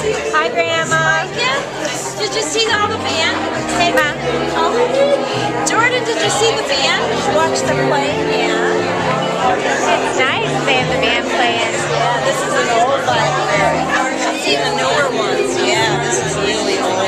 Hi, Grandma. Did you see all the band? Hey, Mom. Jordan, did you see the band? Watch the play? Yeah. It's nice they have the band playing. Yeah, this is an old library. See the newer ones. Yeah, this is really old.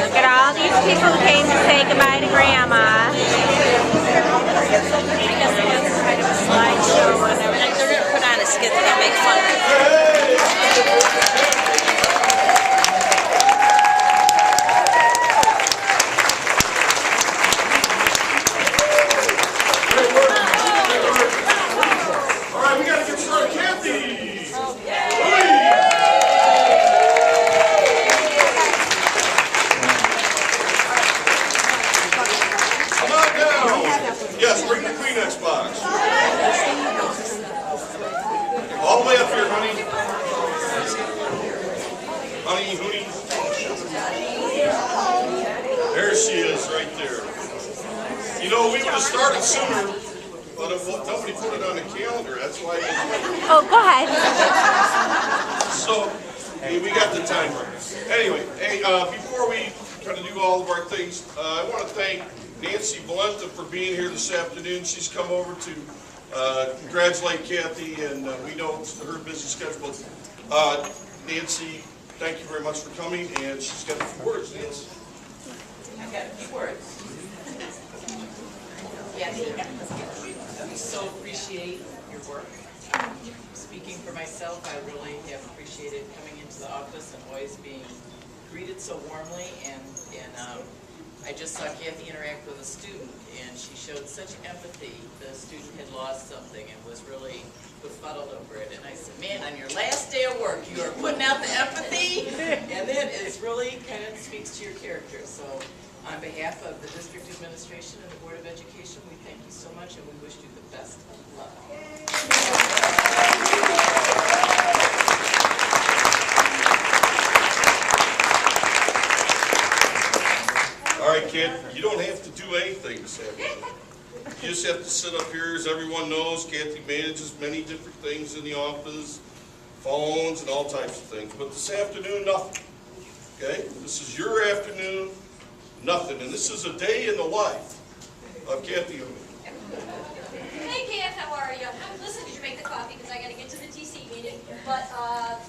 Look at all these people who came to say goodbye to Grandma. I guess it's kind of a slideshow and everything. They're going to put on a skit to make fun of it. Yes, bring the Kleenex box. All the way up here, honey. Honey, Houni. There she is, right there. You know, we would have started sooner, but nobody put it on the calendar. That's why. Oh, go ahead. So, hey, we got the timer. Anyway, hey, before we kind of do all of our things, I want to thank Nancy Valenta for being here this afternoon. She's come over to congratulate Kathy, and we know her busy schedule. Nancy, thank you very much for coming, and she's got a few words, Nancy. I've got a few words. Kathy, we so appreciate your work. Speaking for myself, I really have appreciated coming into the office and always being greeted so warmly, and I just saw Kathy interact with a student, and she showed such empathy. The student had lost something and was really befuddled over it. And I said, man, on your last day of work, you are putting out the empathy, and that is really kind of speaks to your character. So on behalf of the district administration and the Board of Education, we thank you so much, and we wish you the best of luck. All right, kid, you don't have to do anything this afternoon. You just have to sit up here. As everyone knows, Kathy manages many different things in the office, phones and all types of things. But this afternoon, nothing. Okay? This is your afternoon, nothing. And this is a day in the life of Kathy Houni. Hey, Kath, how are you? Listen, did you make the coffee? Because I got to get to the TC meeting. But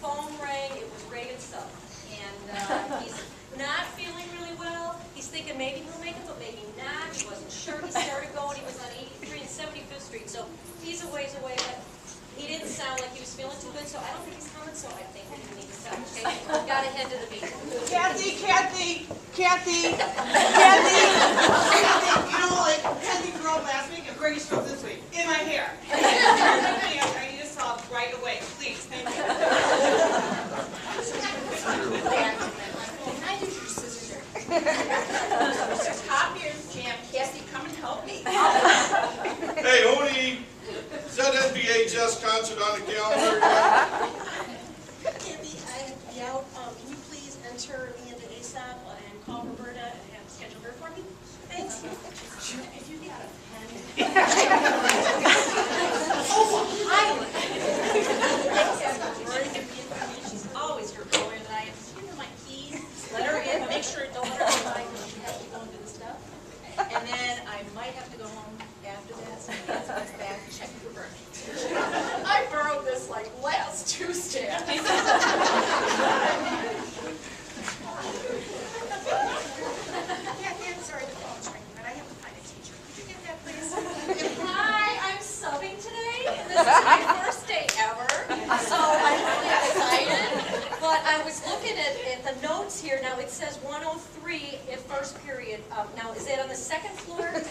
phone rang. It was Reagan's son. And he's not feeling really well. He's thinking maybe he'll make it, but maybe not. He wasn't sure. He started going. He was on 83 and 75th Street. So he's a ways away, but he didn't sound like he was feeling too good. So I don't think he's coming. So I think we need to stop. Okay? Got to head to the meeting. Kathy, you know, like Kathy threw up last week and Grady stroke this week in my hair. I need to solve right away, please. Thank you. Copiers jam. Kathy, come and help me. Hey, Houni, is that NBA jazz concert on the calendar? Kathy, I have to be out. Can you please enter me into ASAP and call Roberta and have it scheduled her for me? Thanks. If you got a pen. Oh, hi. She's always here earlier than I am. Just give her my keys. Let her in. Make sure don't let her go by because she has to go and do the stuff. And then I might have to go home after that. So Nancy comes back and check for Roberta. I borrowed this like last Tuesday. Kathy, I'm sorry the phone's ringing, but I have to find a teacher. Could you get that, please? Hi, I'm subbing today. This is my first day ever, so I'm really excited. But I was looking at the notes here. Now it says 103 at first period. Now is that on the second floor? And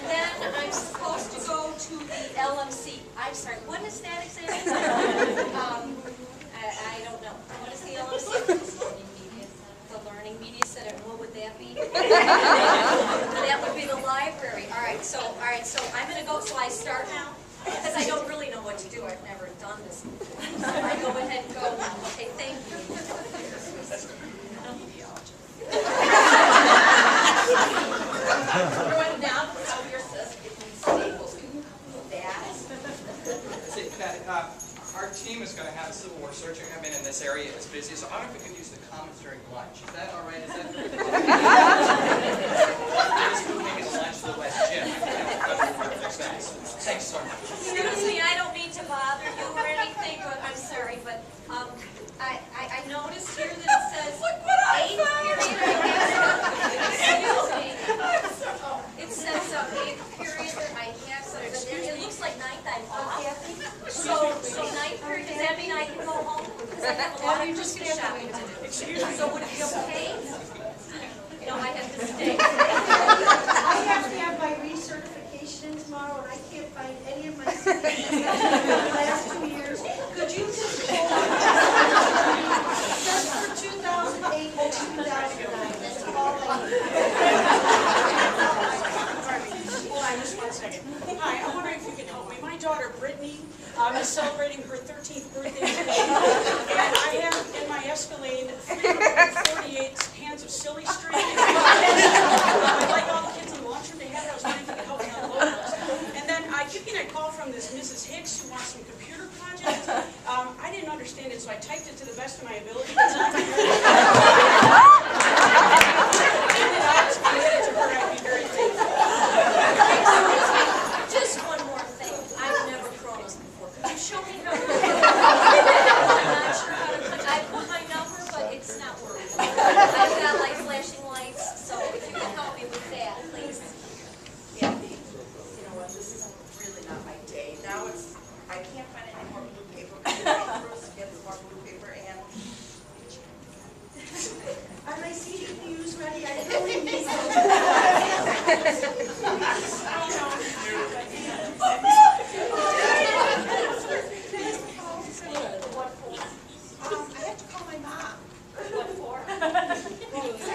then I'm supposed to go to the LMC. I'm sorry. What is that exactly? I don't know. What is the LMC? The Learning Media Center. What would that be? That would be the library. All right. So I'm going to go. So I start now because I don't really know what to do. I've never done this before. So I go ahead and go. Okay. Thank you. Everyone now, tell your sister staples that. team is going to have a Civil War searcher come in this area is busy, so I don't know if we could use the commons during lunch. Is that all right? Is that good? Just moving the lunch to the West Gym. Thanks so much. Excuse me, I don't mean to bother you or anything, but I'm sorry, but I noticed here that it says eighth period. Excuse me. It says eighth period that I have something. It looks like ninth I'm off. So ninth period, does that mean I can go home? Because I have a lot of Christmas shopping to do. So would it be okay? No, I have to stay. I have to have my recertification tomorrow, and I can't find any of my certificates in the last 2 years. Could you just pull just for 2008 and 2009? That's all I need. Hold on just one second. Hi, I'm wondering if you can help me. My daughter Brittany is celebrating her 13th birthday today, and I have in my Escalade 348 cans of silly string. I like all the kids in the lunchroom they had. I was wondering if you could help me unload those. And then I keep getting a call from this Mrs. Hicks who wants some computer project. I didn't understand it, so I typed it to the best of my ability. And I was committed to her. I'd be very thankful. Just one more thing. I've never froze before. Could you show me how to do it? I'm not sure how to put I put my number, but it's not working. I've got like flashing lights, so if you can help me with that, please. Yeah, you know what, this is really not my day. Now I can't find any more blue paper. First get some more blue paper and Are my CDPUs ready? I really need them. I have to call my mom. What for? I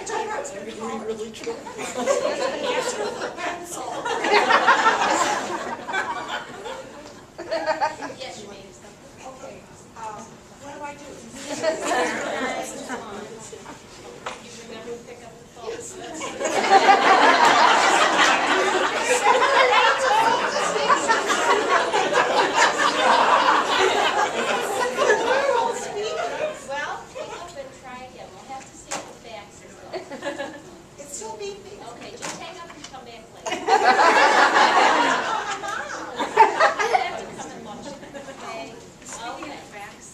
told her I was going to call her. Really true. Ask her for a pencil. Yes, you may. Okay, what do I do? You remember to pick up the phone. Well, pick up and try again. We'll have to see if the facts are right. It's still beeping. Okay, just hang up and come back later. Oh, my mom. You have to come and lunch. Okay. Speaking of facts,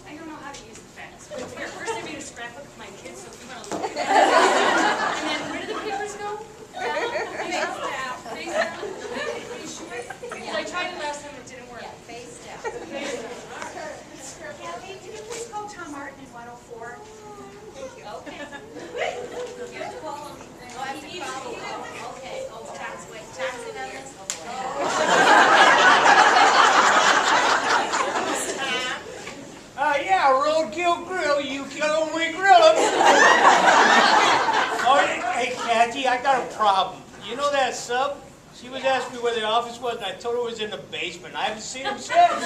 I don't know how to use the facts. But here, first I made a scrapbook of my kids, so if you want to look at that. And then where do the papers go? Face down. Face down. Are you sure? Because I tried it last time, it didn't work. Yeah, face down. Kathy, can you please call Tom Martin in 104? Thank you. Okay. You have to call him. Oh, I have to call him. Okay. Oh, Tom's wait. Tom's in on this? Yeah, roadkill grill. You kill them, we grill them. Oh, hey, Kathy, I got a problem. You know that sub? She was asking me where the office was, and I told her it was in the basement. I haven't seen him since. As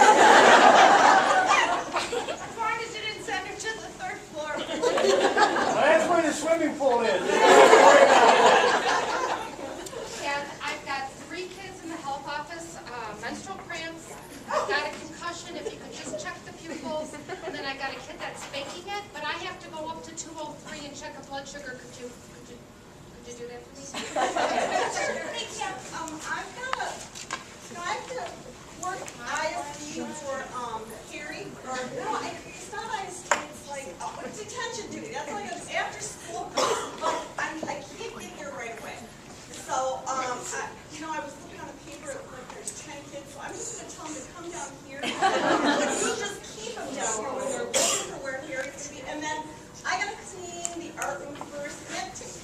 long as you didn't send her to the third floor. Well, that's where the swimming pool is. And I've got 3 kids in the health office, menstrual cramps, I've got a concussion, if you could just check the pupils, and then I got a kid that's faking it, but I have to go up to 203 and check a blood sugar. Could you do that for me? Hey, Kat, I have to work ISD for Harry, or no, it's not ISD, it's like detention duty. That's like an after school course, but I can't get here right away. So, I was looking on the paper, like there's 10 kids, so I'm just going to tell them to come down here. You just keep them down here when they're looking for where Harry's going to be, and then I got to clean the art room first, and that takes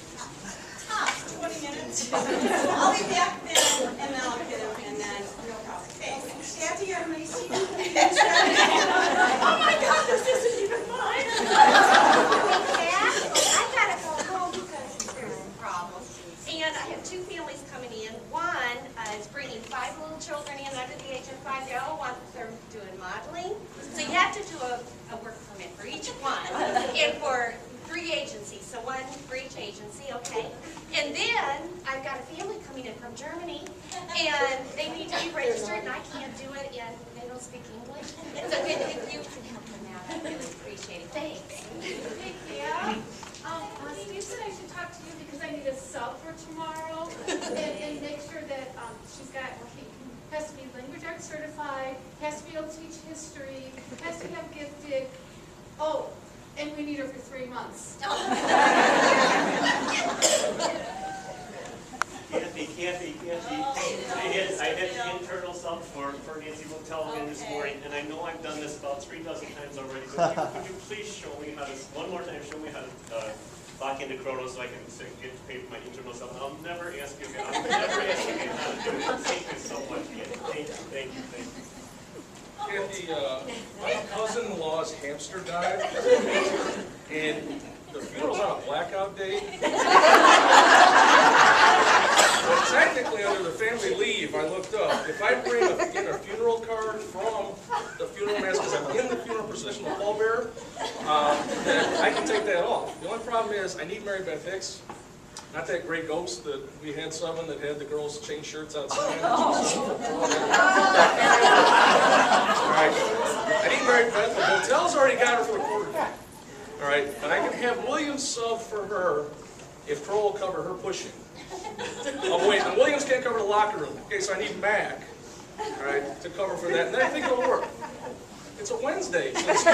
tops 20 minutes. I'll be back then, and then I'll get him, and then no problem. Okay, Kathy, are my CDPUs ready? Oh my God, this isn't even mine. I gotta go home because there's a problem. And I have 2 families coming in. One is bringing 5 little children in under the age of 5. They all want, they're doing modeling. So you have to do a work permit for each one. And for 3 agencies, so 1 for each agency, okay? And then I've got a family coming in from Germany, and they need to be registered, and I can't do it, and they don't speak English. So if you board certified, has to be able to teach history, has to have gifted. Oh, and we need her for 3 months. Kathy, I had the internal sub for Nancy Motel this morning, and I know I've done this about 3 dozen times already, but could you please show me how to, one more time, show me how to lock into Chronos so I can get paid for my internal sub. I'll never ask you again. I'll never ask you again how to do it. Thank you so much, Kathy. Thank you. Kathy, my cousin-in-law's hamster died, and the funeral's on a blackout date. Well, technically, under the family leave, I looked up. If I bring in a funeral card from the funeral mass, because I'm in the funeral procession, the pallbearer, then I can take that off. The only problem is I need Mary Beth Hicks. Not that great ghost that we had someone that had the girls change shirts outside. All right. I need Mary Beth. The hotel's already got her for the quarter. All right. But I can have Williams sub for her if Kroll will cover her pushing. Oh, wait. And Williams can't cover the locker room. Okay, so I need Mac, all right, to cover for that. And then I think it'll work. It's a Wednesday. So it's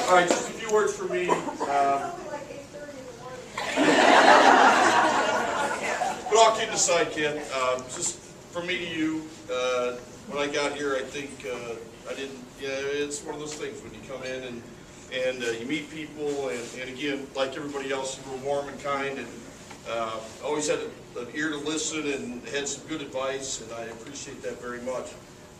All right, just a few words for me. But all kidding aside, Ken, just from me to you, when I got here, I think I didn't, it's one of those things when you come in and you meet people, and again, like everybody else, you were warm and kind, and always had an ear to listen and had some good advice, and I appreciate that very much.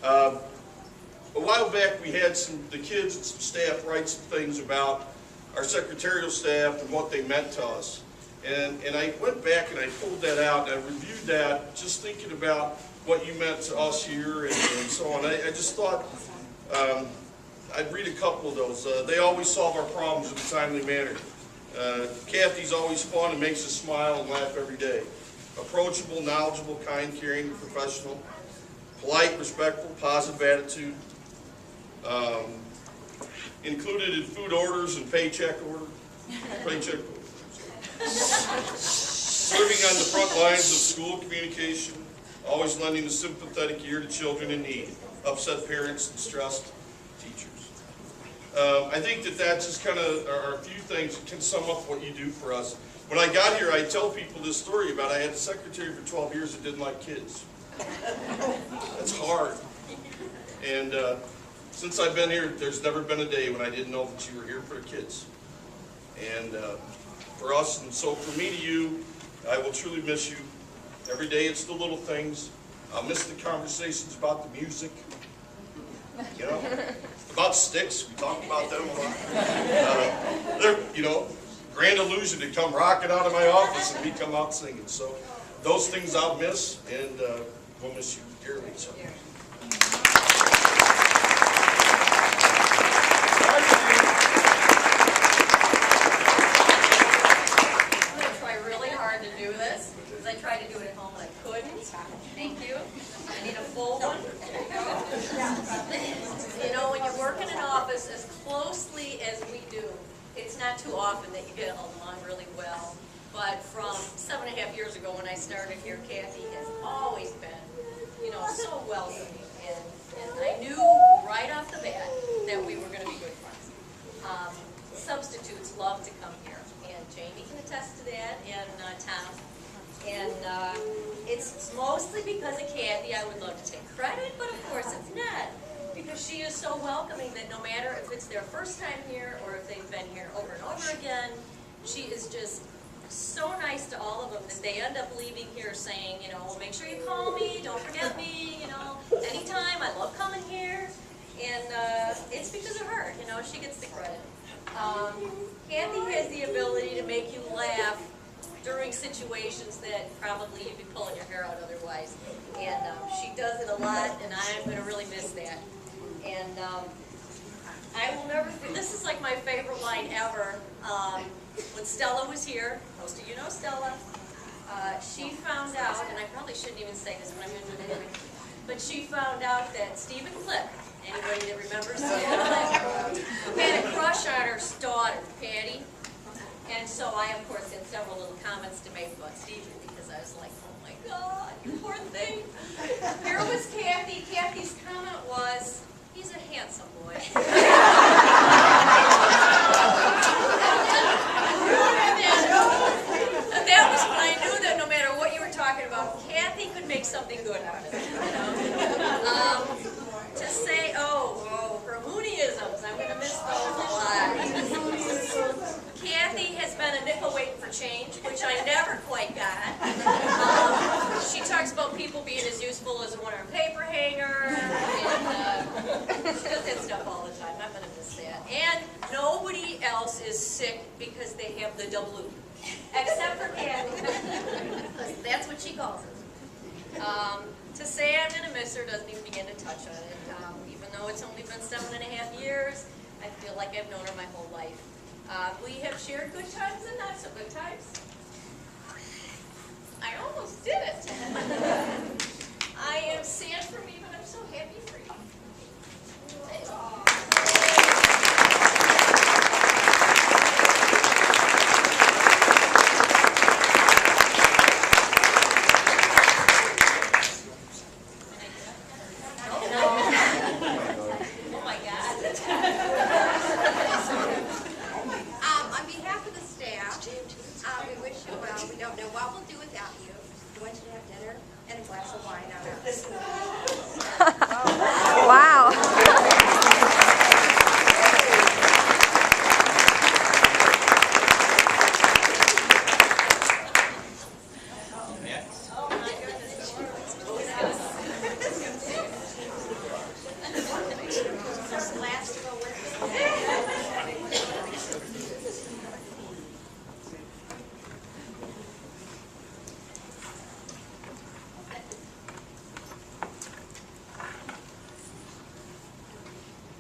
A while back, we had the kids and some staff write some things about our secretarial staff and what they meant to us. And I went back and I pulled that out and I reviewed that, just thinking about what you meant to us here and so on. I just thought I'd read a couple of those. They always solve our problems in a timely manner. Kathy's always fun and makes us smile and laugh every day. Approachable, knowledgeable, kind, caring, professional. Polite, respectful, positive attitude. Included in food orders and paycheck orders. Serving on the front lines of school communication, always lending a sympathetic ear to children in need, upset parents and stressed teachers. I think that just kind of are a few things that can sum up what you do for us. When I got here, I tell people this story about I had a secretary for 12 years that didn't like kids. That's hard. And since I've been here, there's never been a day when I didn't know that you were here for the kids. And for us, and so for me to you, I will truly miss you. Every day it's the little things. I'll miss the conversations about the music. You know, about sticks, we talk about them a lot. They're, grand illusion to come rocking out of my office and me come out singing. So those things I'll miss, and we'll miss you dearly. So. I tried to do it at home and I couldn't. Thank you. I need a full one. When you're working in an office as closely as we do, it's not too often that you get along really well. But from 7.5 years ago when I started here, Kathy has always been, so welcoming. And I knew right off the bat that we were going to be good friends. Substitutes love to come here. And Jamie can attest to that, and Tom. And it's mostly because of Kathy. I would love to take credit, but of course it's not. Because she is so welcoming that no matter if it's their first time here or if they've been here over and over again, she is just so nice to all of them that they end up leaving here saying, well, make sure you call me, don't forget me, anytime. I love coming here. And it's because of her, she gets the credit. Kathy has the ability to make you laugh during situations that probably you'd be pulling your hair out otherwise. And she does it a lot, and I'm going to really miss that. And I will never forget, this is like my favorite line ever. When Stella was here, most of you know Stella, she found out, and I probably shouldn't even say this, but I'm going to do it anyway, but she found out that Stephen Click, anybody that remembers Stephen Click, had a crush on her daughter, Patty. And so I, of course, had several little comments to make about Stephen because I was like, oh my God, you poor thing. Here was Kathy. Kathy's comment was, he's a handsome boy. And that was when I knew that no matter what you were talking about, Kathy could make something good out of it. You know? To say, her Houni-isms, I'm going to miss those a lot. Kathy has been a nickel waiting for change, which I never quite got. She talks about people being as useful as a winter paper hanger, and she does that stuff all the time. I'm going to miss that. And nobody else is sick because they have the W, except for Kathy. That's what she calls it. To say I'm going to miss her doesn't even begin to touch on it. Even though it's only been 7.5 years, I feel like I've known her my whole life. We have shared good times and not so good times. I almost did it. I am sad for me, but I'm so happy for you.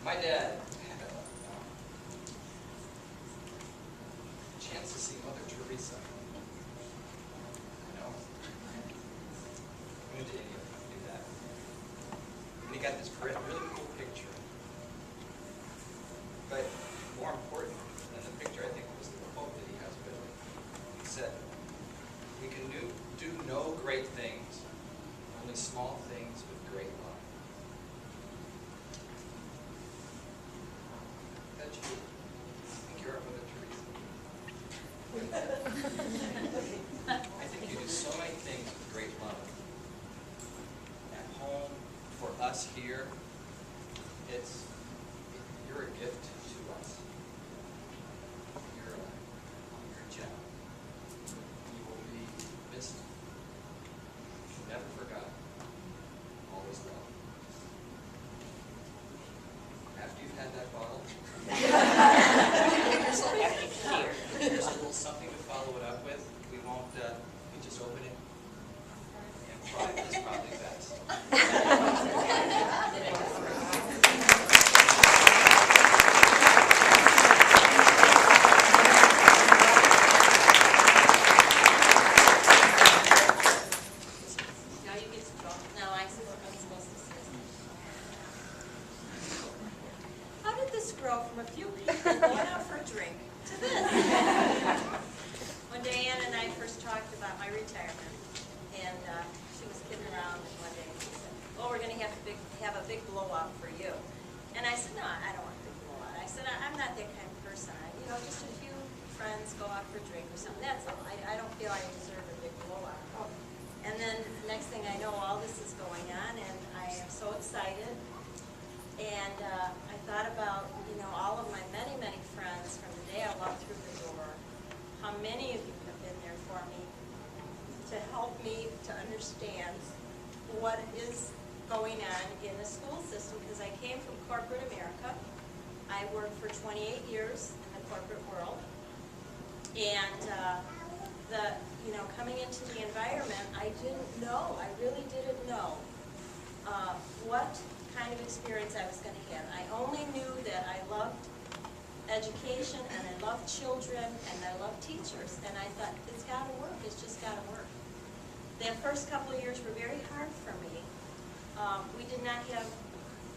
My dad had a chance to see Mother Teresa. I know. I went to India to do that. And he got this really cool picture. But more important than the picture, I think, was the quote that he has with him. He said, "We can do no great things, only small things with great love." That's you. I think you're our Mother Teresa. I think you do so many things with great love. At home, for us here, you're a gift to us. You're a gem. You will be missed. Never forgotten. Always loved. After you've had that bottle, there's a little something to follow it up with. We won't, we just open it and private is probably best. Now you get to draw. Now I'm supposed to say. How did this grow from a few people going out for a drink to this? One day Ann and I first talked about my retirement, and she was kidding around, and one day she said, "Oh, we're going to have a big blowout for you." And I said, "No, I don't want a big blowout." I said, "I'm not that kind of person. Just a few friends go out for a drink or something. That's all. I don't feel I deserve a big blowout." And then next thing I know, all this is going on, and I am so excited. And I thought about, all of my many, many friends from the day I walked through the door. How many of you have been there for me to help me to understand what is going on in the school system? Because I came from corporate America. I worked for 28 years in the corporate world. And coming into the environment, I really didn't know what kind of experience I was going to have. I only knew that I loved education, and I loved children, and I loved teachers. And I thought, it's got to work. It's just got to work. The first couple of years were very hard for me. We did not have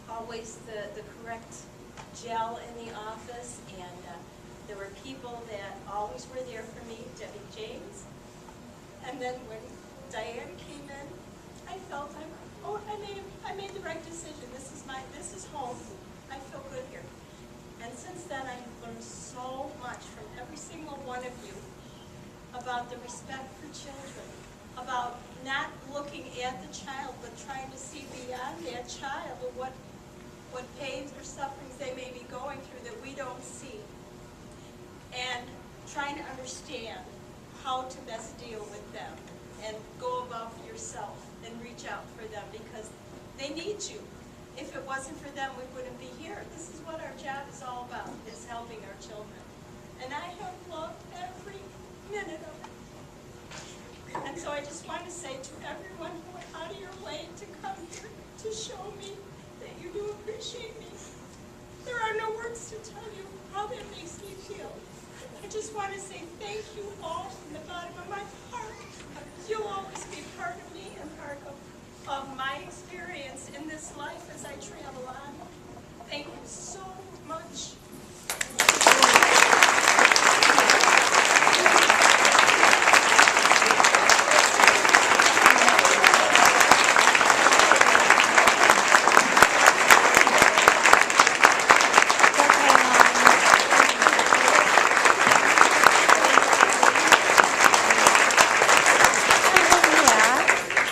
always the correct gel in the office, and there were people that always were there for me, Debbie James. And then when Diane came in, I felt I made the right decision. This is home. I feel good here. And since then, I have learned so much from every single one of you about the respect for children, about not looking at the child, but trying to see beyond that child and what pains or sufferings they may be going through that we don't see, and trying to understand how to best deal with them and go above yourself and reach out for them because they need you. If it wasn't for them, we wouldn't be here. This is what our job is all about, is helping our children. And I have loved every minute of it. And so I just want to say to everyone who went out of your way to come here to show me that you do appreciate me. There are no words to tell you how that makes me feel. I just want to say thank you all from the bottom of my heart. You'll always be part of me and part of my experience in this life as I travel on.